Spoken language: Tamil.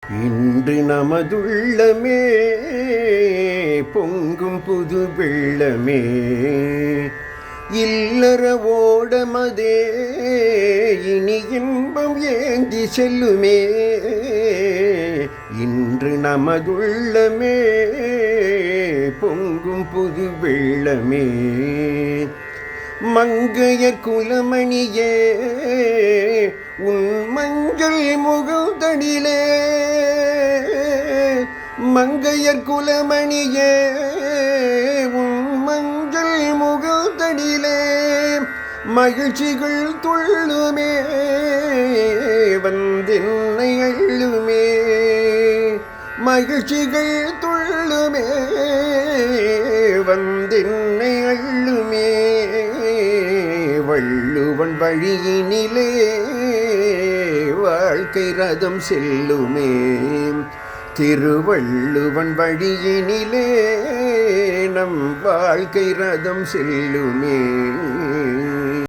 இன்று நமதுள்ளமே பொங்கும் புது வெள்ளமே, இல்லற ஓடமதே இனி இன்பம் ஏந்தி செல்லுமே. இன்று நமதுள்ளமே பொங்கும் புது வெள்ளமே, மங்கையர் குலமணியே உன் மஞ்சள் முகந்தடிலே, மங்கையர் குலமணியே உன் மஞ்சள் முகந்தடிலே, மகிழ்ச்சிகள் துள்ளுமே வந்தென்னை அள்ளுமே, மகிழ்ச்சிகள் துள்ளுமே வந்தென்னை அள்ளுமே. வள்ளுவன் வழியினிலே வாழ்க்கை ரதம் செல்லுமே, திருவள்ளுவன் வழியினிலே நம் வாழ்க்கை ரதம் செல்லுமே.